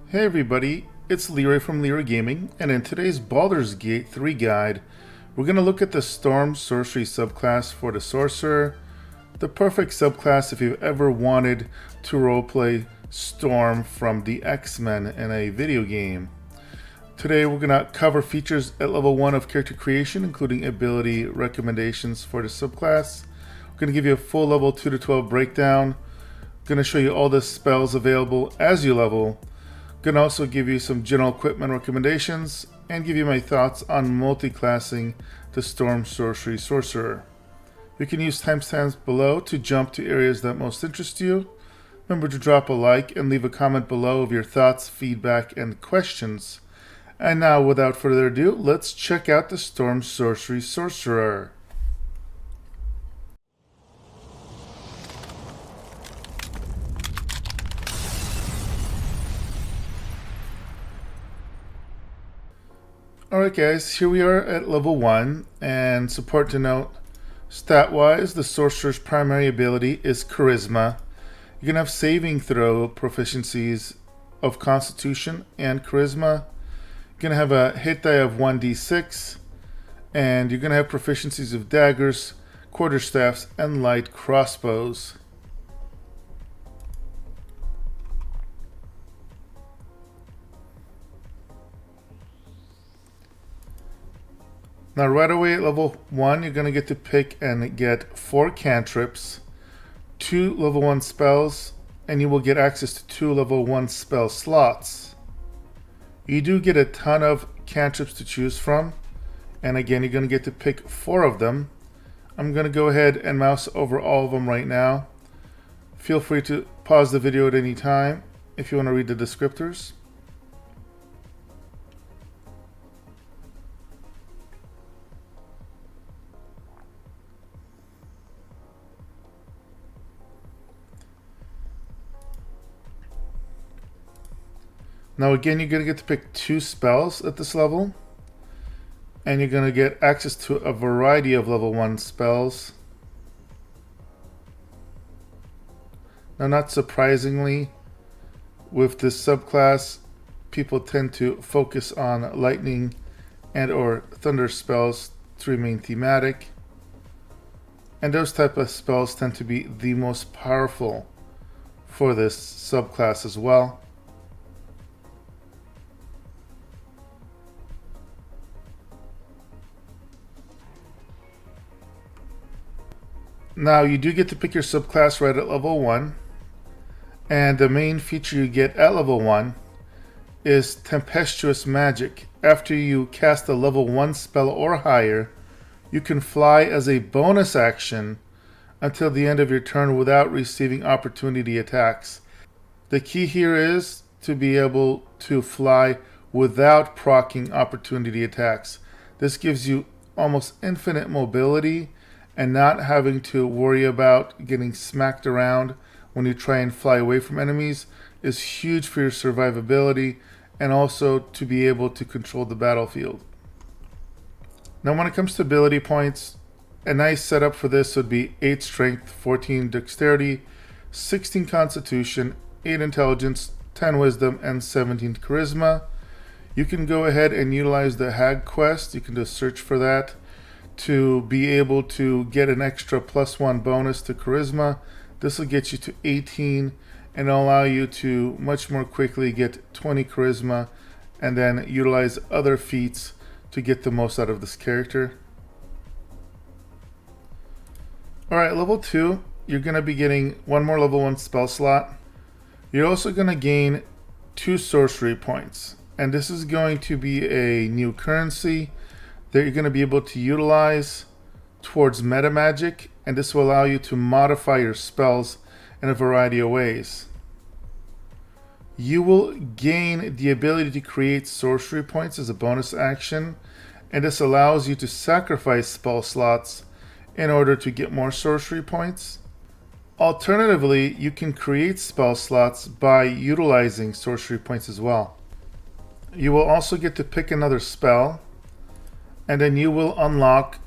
Hey everybody, it's Leroy from Leroy Gaming, and in today's Baldur's Gate 3 guide, we're going to look at the Storm Sorcery Subclass for the Sorcerer, the perfect subclass if you've ever wanted to roleplay Storm from the X-Men in a video game. Today we're going to cover features at level 1 of character creation, including ability recommendations for the subclass. We're going to give you a full level 2 to 12 breakdown. Going to show you all the spells available as you level. Going to also give you some general equipment recommendations and give you my thoughts on multiclassing the Storm Sorcery Sorcerer. You can use timestamps below to jump to areas that most interest you. Remember to drop a like and leave a comment below of your thoughts, feedback, and questions. And now, without further ado, let's check out the Storm Sorcery Sorcerer. Alright guys, here we are at level 1, and support to note, stat-wise, the Sorcerer's primary ability is Charisma. You're going to have saving throw proficiencies of Constitution and Charisma. You're going to have a hit die of 1d6, and you're going to have proficiencies of Daggers, Quarterstaves, and Light Crossbows. Now right away at level 1, you're going to get to pick and get 4 cantrips, 2 level 1 spells, and you will get access to 2 level 1 spell slots. You do get a ton of cantrips to choose from, and again you're going to get to pick 4 of them. I'm going to go ahead and mouse over all of them right now. Feel free to pause the video at any time if you want to read the descriptors. Now again, you're going to get to pick 2 spells at this level, and you're going to get access to a variety of level 1 spells. Now not surprisingly, with this subclass, people tend to focus on lightning and or thunder spells to remain thematic, and those type of spells tend to be the most powerful for this subclass as well. Now you do get to pick your subclass right at level 1, and the main feature you get at level 1 is Tempestuous Magic. After you cast a level 1 spell or higher, you can fly as a bonus action until the end of your turn without receiving opportunity attacks. The key here is to be able to fly without proccing opportunity attacks. This gives you almost infinite mobility, and not having to worry about getting smacked around when you try and fly away from enemies is huge for your survivability and also to be able to control the battlefield. Now when it comes to ability points, a nice setup for this would be 8 Strength, 14 Dexterity, 16 Constitution, 8 Intelligence, 10 Wisdom, and 17 Charisma. You can go ahead and utilize the Hag quest. You can just search for that to be able to get an extra +1 bonus to Charisma. This will get you to 18 and allow you to much more quickly get 20 Charisma and then utilize other feats to get the most out of this character. Alright, level 2, you're going to be getting 1 more level 1 spell slot. You're also going to gain 2 sorcery points, and this is going to be a new currency that you're going to be able to utilize towards meta magic, and this will allow you to modify your spells in a variety of ways. You will gain the ability to create sorcery points as a bonus action, and this allows you to sacrifice spell slots in order to get more sorcery points. Alternatively, you can create spell slots by utilizing sorcery points as well. You will also get to pick another spell, and then you will unlock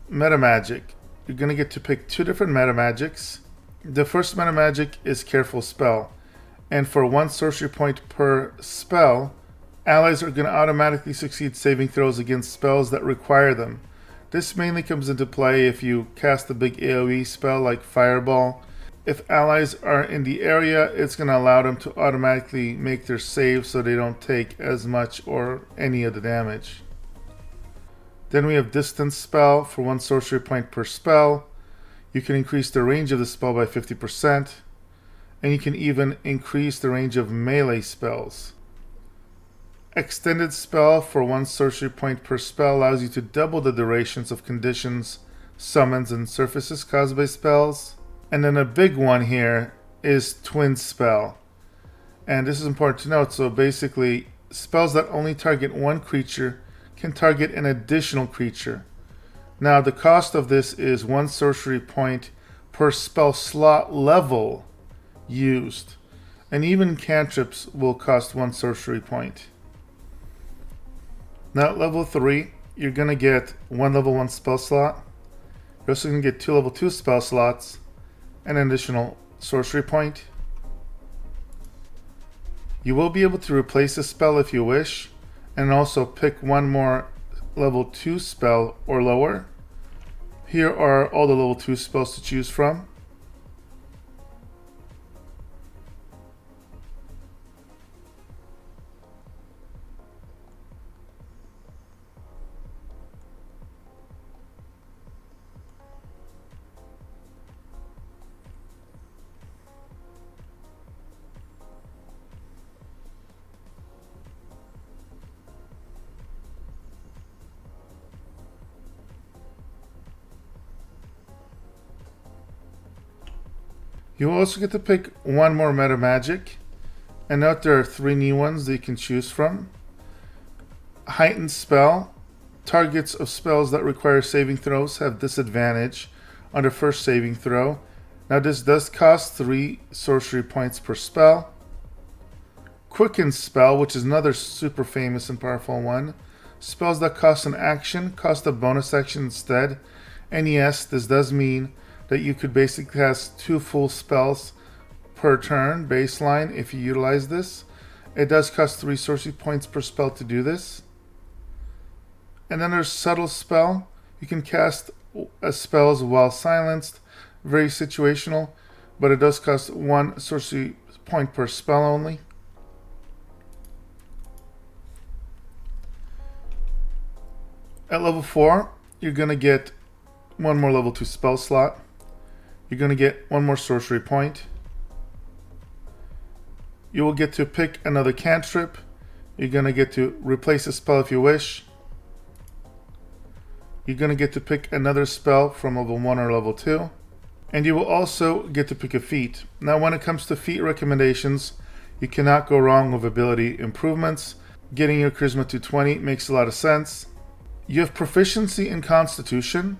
meta magic. You're going to get to pick 2 different meta magics. The first meta magic is Careful Spell, And for 1 sorcery point per spell, allies are going to automatically succeed saving throws against spells that require them. This mainly comes into play if you cast a big AoE spell like Fireball. If allies are in the area, it's going to allow them to automatically make their save so they don't take as much or any of the damage. Then we have Distance Spell for 1 sorcery point per spell. You can increase the range of the spell by 50%, and you can even increase the range of melee spells. Extended Spell for 1 sorcery point per spell allows you to double the durations of conditions, summons, and surfaces caused by spells. And then a big one here is Twin Spell. And this is important to note. So basically, spells that only target one creature can target an additional creature. Now, the cost of this is 1 sorcery point per spell slot level used. And even cantrips will cost 1 sorcery point. Now at level 3, you're going to get 1 level 1 spell slot. You're also going to get 2 level 2 spell slots and an additional sorcery point. You will be able to replace a spell if you wish, and also pick 1 more level 2 spell or lower. Here are all the level 2 spells to choose from. You will also get to pick 1 more meta magic, and note there are 3 new ones that you can choose from. Heightened Spell. Targets of spells that require saving throws have disadvantage on their first saving throw. Now this does cost 3 sorcery points per spell. Quicken Spell, which is another super famous and powerful one. Spells that cost an action cost a bonus action instead. And yes, this does mean that you could basically cast 2 full spells per turn baseline if you utilize this. It does cost 3 sorcery points per spell to do this. And then there's Subtle Spell. You can cast spells while silenced. Very situational, but it does cost 1 sorcery point per spell only. At level 4, you're going to get 1 more level 2 spell slot. You're going to get 1 more sorcery point. You will get to pick another cantrip. You're going to get to replace a spell if you wish. You're going to get to pick another spell from level 1 or level 2. And you will also get to pick a feat. Now when it comes to feat recommendations, you cannot go wrong with ability improvements. Getting your charisma to 20 makes a lot of sense. You have proficiency in Constitution,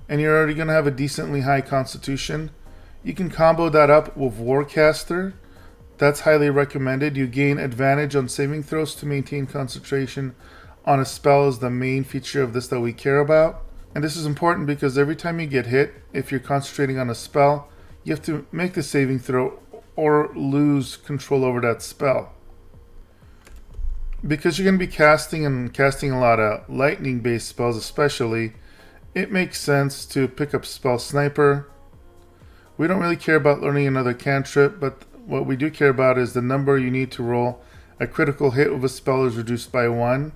and you're already going to have a decently high Constitution. You can combo that up with Warcaster. That's highly recommended. You gain advantage on saving throws to maintain concentration on a spell is the main feature of this that we care about. And this is important because every time you get hit, if you're concentrating on a spell, you have to make the saving throw or lose control over that spell. Because you're going to be casting a lot of lightning-based spells especially, it makes sense to pick up Spell Sniper. We don't really care about learning another cantrip, but what we do care about is the number you need to roll a critical hit with a spell is reduced by 1.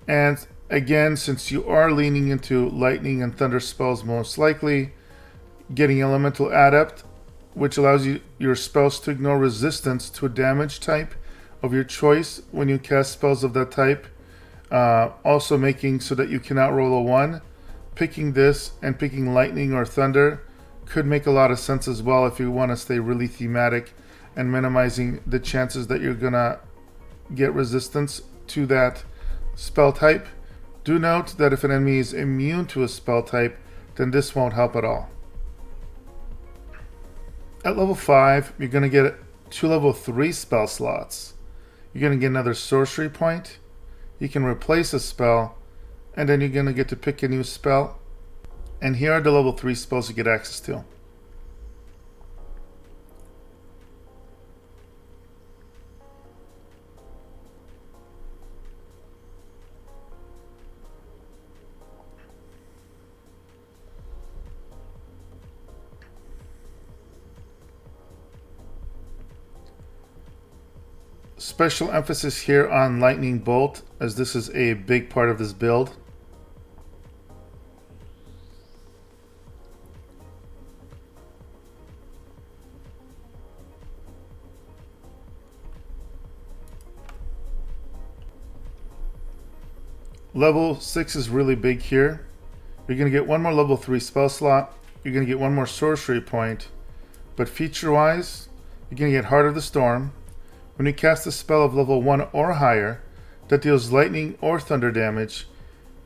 And again, since you are leaning into lightning and thunder spells most likely, getting Elemental Adept, which allows your spells to ignore resistance to a damage type of your choice when you cast spells of that type. Also making so that you cannot roll a 1. Picking this and picking lightning or thunder could make a lot of sense as well if you want to stay really thematic and minimizing the chances that you're gonna get resistance to that spell type. Do note that if an enemy is immune to a spell type, then this won't help at all. At level 5, you're going to get 2 level 3 spell slots. You're going to get another sorcery point. You can replace a spell, and then you're going to get to pick a new spell. And here are the level 3 spells you get access to. Special emphasis here on Lightning Bolt, as this is a big part of this build. Level 6 is really big here. You're going to get one more level 3 spell slot. You're going to get one more sorcery point. But feature-wise, you're going to get Heart of the Storm. When you cast a spell of level 1 or higher that deals lightning or thunder damage,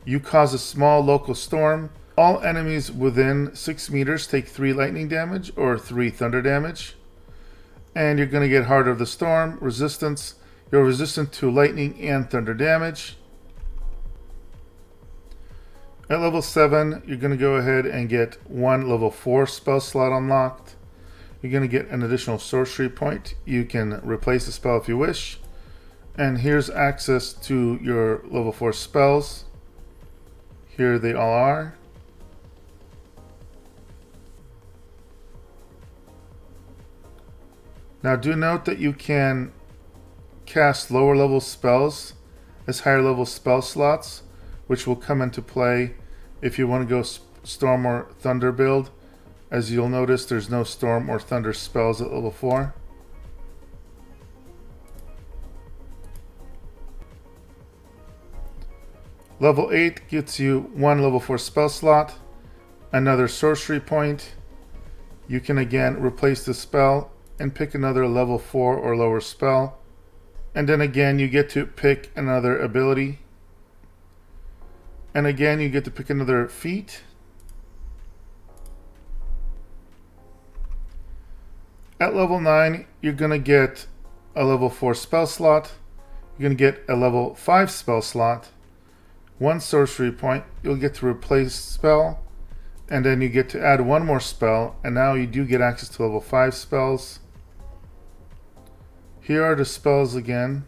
you cause a small local storm. All enemies within 6 meters take 3 lightning damage or 3 thunder damage. And you're going to get Heart of the Storm, resistance. You're resistant to lightning and thunder damage. At level 7, you're going to go ahead and get one level 4 spell slot unlocked. You're going to get an additional sorcery point. You can replace a spell if you wish. And here's access to your level 4 spells. Here they all are. Now do note that you can cast lower level spells as higher level spell slots, which will come into play if you want to go Storm or Thunder build. As you'll notice, there's no Storm or Thunder spells at level 4. Level 8 gets you one level 4 spell slot, another sorcery point. You can again replace the spell and pick another level 4 or lower spell. And then again, you get to pick another ability. And again, you get to pick another feat. At level 9, you're going to get a level 4 spell slot. You're going to get a level 5 spell slot. One sorcery point. You'll get to replace spell. And then you get to add one more spell. And now you do get access to level 5 spells. Here are the spells again.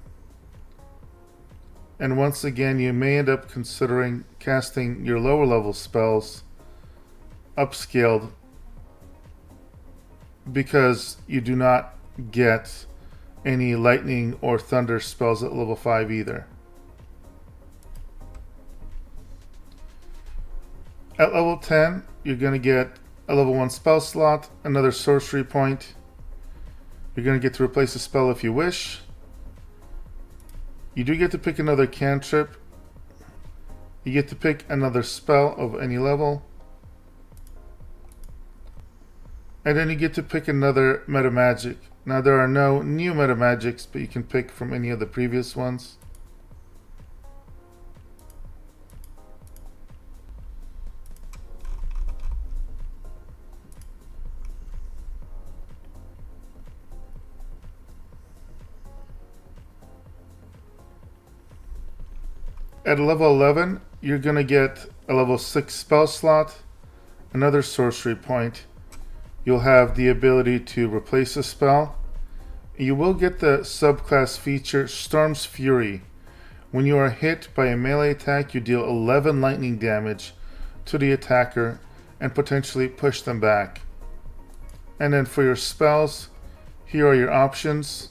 And once again, you may end up considering casting your lower level spells upscaled, because you do not get any lightning or thunder spells at level 5 either. At level 10, you're going to get a level 1 spell slot, another sorcery point. You're going to get to replace a spell if you wish. You do get to pick another cantrip. You get to pick another spell of any level. And then you get to pick another meta magic. Now there are no new meta magics, but you can pick from any of the previous ones. At level 11, you're going to get a level 6 spell slot, another sorcery point. You'll have the ability to replace a spell. You will get the subclass feature Storm's Fury. When you are hit by a melee attack, you deal 11 lightning damage to the attacker and potentially push them back. And then for your spells, here are your options.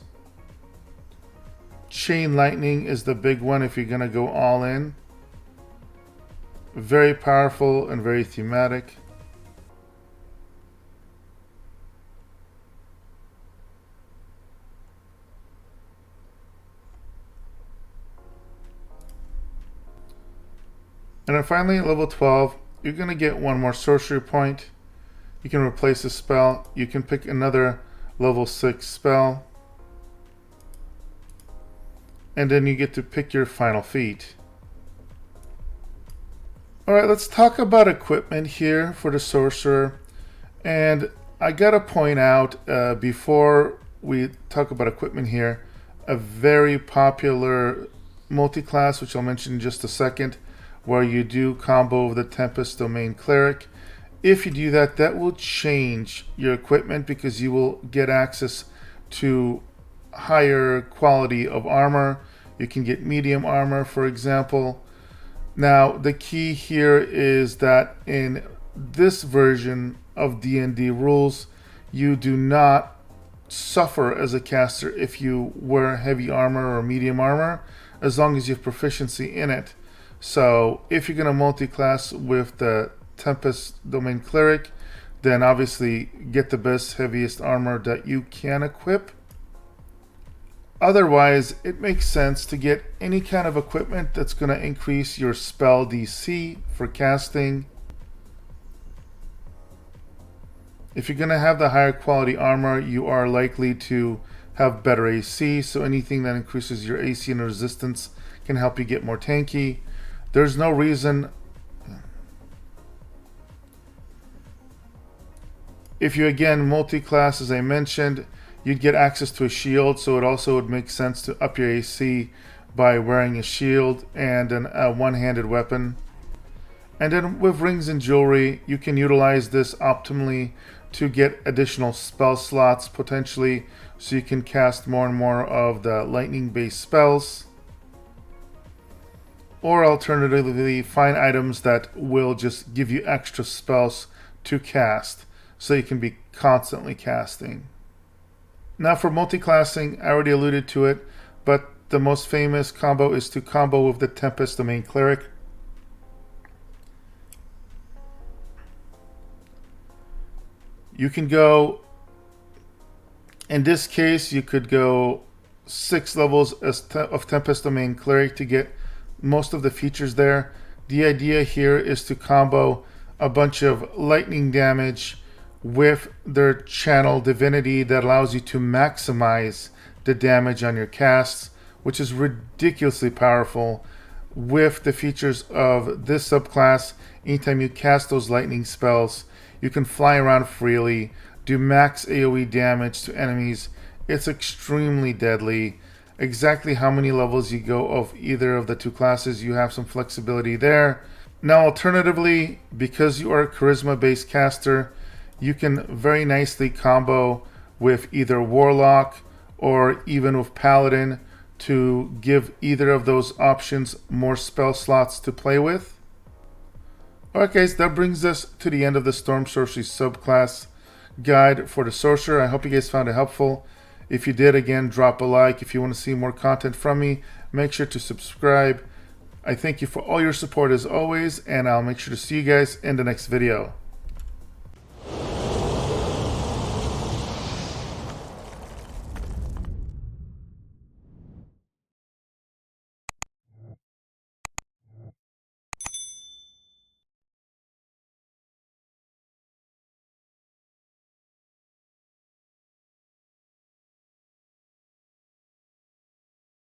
Chain Lightning is the big one if you're going to go all in. Very powerful and very thematic. And then finally, at level 12, you're going to get one more sorcery point. You can replace a spell. You can pick another level 6 spell. And then you get to pick your final feat. Alright, let's talk about equipment here for the sorcerer. And I gotta point out, before we talk about equipment here, a very popular multi-class, which I'll mention in just a second, where you do combo with the Tempest Domain Cleric. If you do that, that will change your equipment because you will get access to higher quality of armor. You can get medium armor, for example. Now, the key here is that in this version of D&D rules, you do not suffer as a caster if you wear heavy armor or medium armor, as long as you have proficiency in it. So if you're going to multi-class with the Tempest Domain Cleric, then obviously get the best, heaviest armor that you can equip. Otherwise, it makes sense to get any kind of equipment that's going to increase your spell DC for casting. If you're going to have the higher quality armor, you are likely to have better AC, so anything that increases your AC and resistance can help you get more tanky. There's no reason, if you again multi-class, as I mentioned, you'd get access to a shield, so it also would make sense to up your AC by wearing a shield and a one-handed weapon. And then with rings and jewelry, you can utilize this optimally to get additional spell slots potentially, so you can cast more and more of the lightning-based spells. Or alternatively, find items that will just give you extra spells to cast, so you can be constantly casting. Now for multi-classing, I already alluded to it, but the most famous combo is to combo with the Tempest Domain Cleric. You can go, in this case, you could go 6 levels of Tempest Domain Cleric to get most of the features there. The idea here is to combo a bunch of lightning damage with their channel divinity that allows you to maximize the damage on your casts, which is ridiculously powerful. With the features of this subclass, anytime you cast those lightning spells, you can fly around freely, do max AoE damage to enemies. It's extremely deadly. Exactly how many levels you go of either of the two classes, you have some flexibility there. Now alternatively, because you are a charisma-based caster, you can very nicely combo with either Warlock or even with Paladin to give either of those options more spell slots to play with. Alright guys, that brings us to the end of the Storm Sorcery Subclass guide for the Sorcerer. I hope you guys found it helpful. If you did, again, drop a like. If you want to see more content from me, make sure to subscribe. I thank you for all your support as always, and I'll make sure to see you guys in the next video.